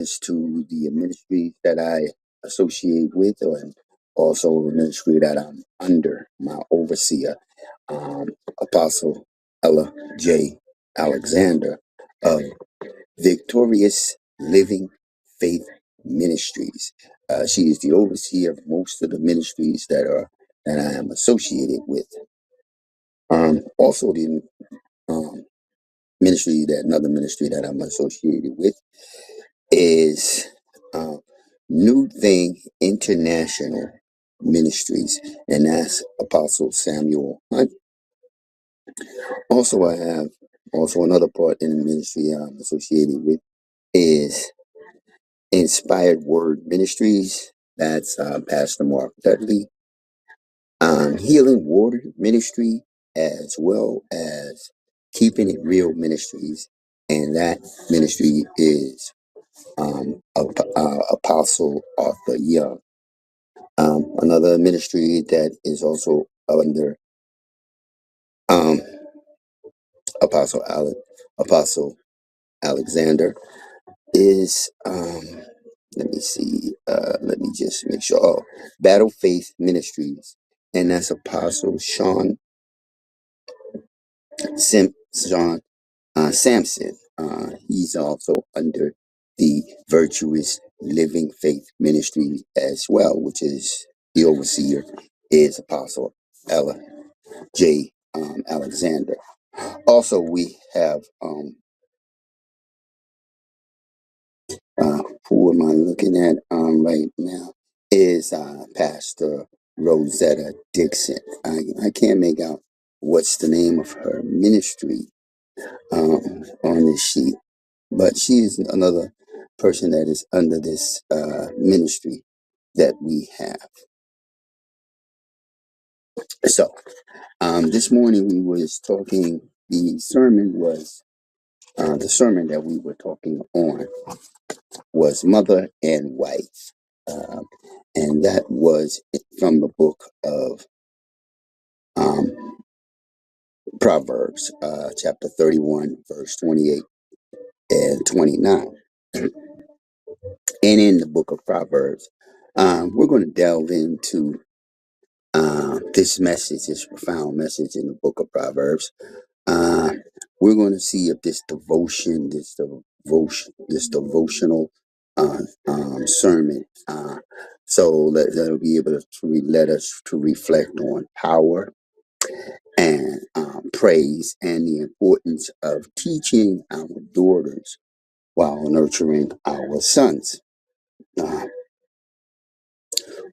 is to the ministry that I associate with, and also the ministry that I'm under, my overseer, um, Apostle Ella J. Alexander of Victorious Living Faith Ministries. She is the overseer of most of the ministries that I am associated with. Also, the um, another ministry that I'm associated with is uh, New Thing International Ministries, and that's Apostle Samuel Hunt. Also, I have also another part in the ministry I'm associated with is Inspired Word Ministries. That's Pastor Mark Dudley. Healing Water Ministry, as well as Keeping It Real Ministries, and that ministry is Apostle Arthur Young. Another ministry that is also under um, Apostle Apostle Alexander is let me see, let me just make sure. Oh, Battle Faith Ministries, and that's Apostle Sean Sampson. He's also under the Virtuous Living Faith Ministry as well, which is the overseer is Apostle Ella J. Alexander. Also, we have who am I looking at right now? Is Pastor Rosetta Dixon. I can't make out what's the name of her ministry on this sheet, but she is another person that is under this ministry that we have. So this morning we was talking. The sermon that we were talking on was mother and wife, um, and that was from the book of um, Proverbs, chapter 31, verse 28 and 29. And in the book of Proverbs, we're going to delve into this message, this profound message in the book of Proverbs. Uh, we're going to see if this devotional sermon. So that'll be able to let us to reflect on power and praise and the importance of teaching our daughters while nurturing our sons. Uh,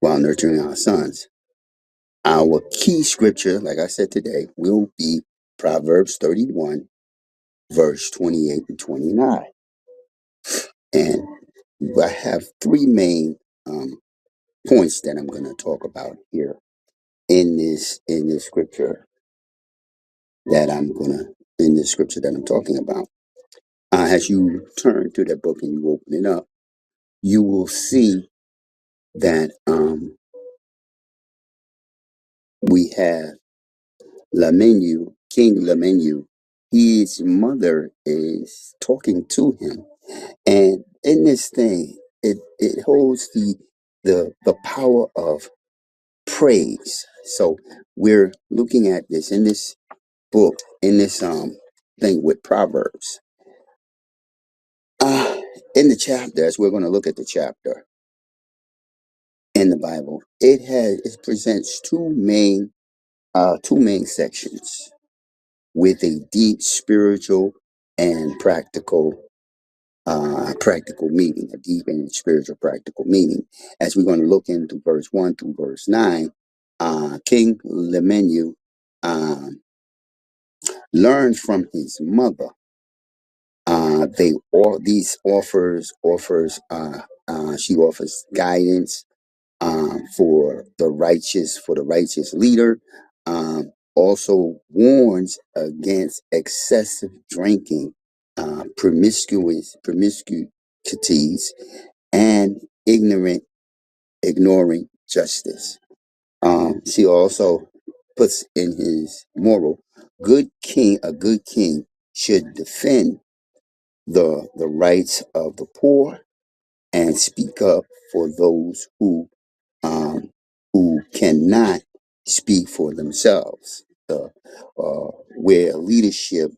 while nurturing our sons. Our key scripture, like I said today, will be Proverbs 31, verse 28 and 29. And I have three main points that I'm going to talk about here in this scripture in this scripture that I'm talking about. As you turn to that book and you open it up, you will see that we have King Lamenu. His mother is talking to him, and in this thing, it holds the power of praise. So we're looking at this in this book, in this thing with Proverbs. Uh, in the chapter, as we're going to look at the chapter in the Bible, it presents two main sections with a deep spiritual and practical meaning, a deep and spiritual practical meaning. As we're going to look into verse 1 through verse 9, King Lemenu um, learned from his mother. They all these she offers guidance for the righteous leader. Also warns against excessive drinking, promiscuities, and ignoring justice. She also puts in his moral, a good king should defend the rights of the poor and speak up for those um, who cannot speak for themselves. Where leadership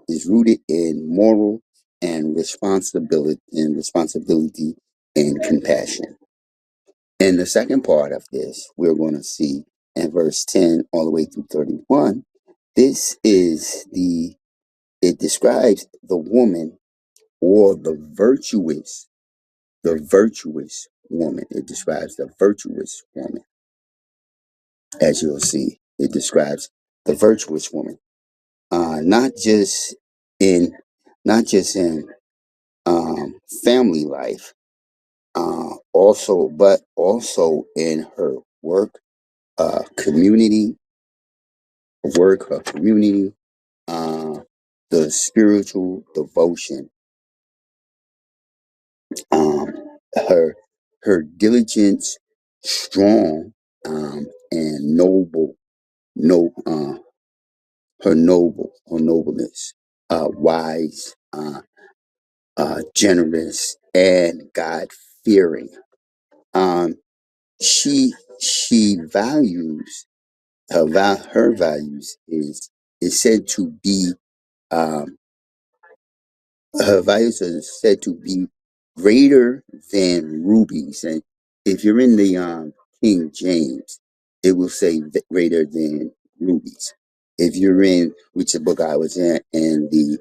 is rooted in moral and responsibility and compassion. In the second part of this, we're going to see in verse 10 all the way through 31. This is it describes the woman, or the virtuous woman. It describes the virtuous woman. As you'll see, it describes the virtuous woman. Not just in not just in family life, but also in her community, her community, uh, the spiritual devotion, um, her her diligence, strong, and noble, no, her nobleness, wise, generous, and God fearing. Um, she values her values is said to be um, her values are said to be greater than rubies. And if you're in the King James, it will say greater than rubies. If you're in, which the book I was in the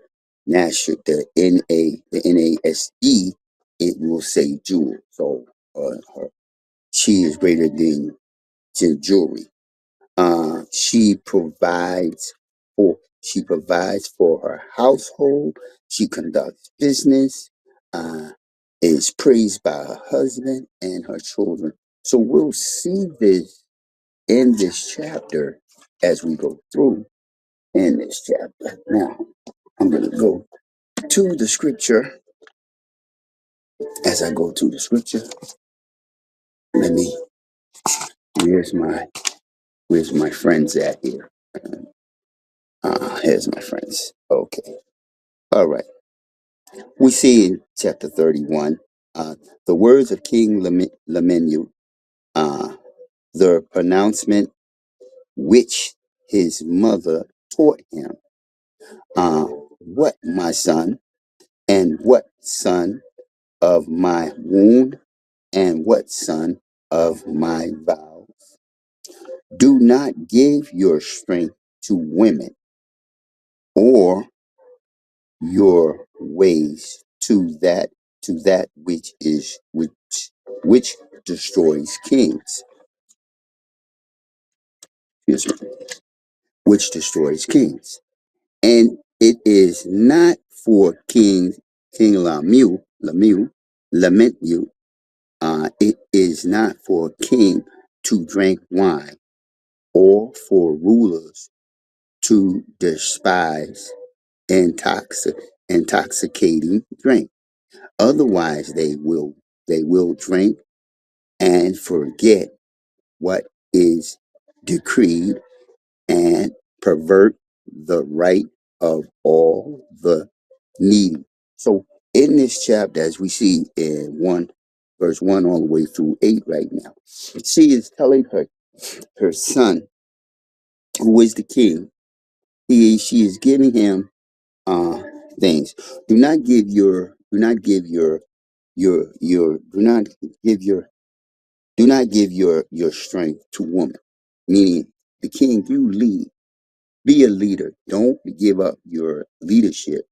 national, the NASB, it will say jewel. So she is greater than jewelry. She provides for her household. She conducts business. Uh, is praised by her husband and her children. So we'll see this in this chapter as we go through in this chapter. Now I'm going to go to the scripture. As I go to the scripture, let me. Where's my friends at here? Here's my friends. Okay. All right. We see in chapter 31 the words of King Lemuel, uh, the pronouncement which his mother taught him. What, my son, and what son of my womb, and what son of my vow? Do not give your strength to women, or your ways to that which destroys kings. Excuse me, which destroys kings. And it is not for King Lemuel, it is not for a king to drink wine, or for rulers to despise intoxicating drink. Otherwise they will drink and forget what is decreed, and pervert the right of all the needy. So in this chapter, as we see in verse 1 all the way through 8 right now, she is telling her son, who is the king, she is giving him things. Do not give your strength to woman. Meaning, the king, you lead. Be a leader. Don't give up your leadership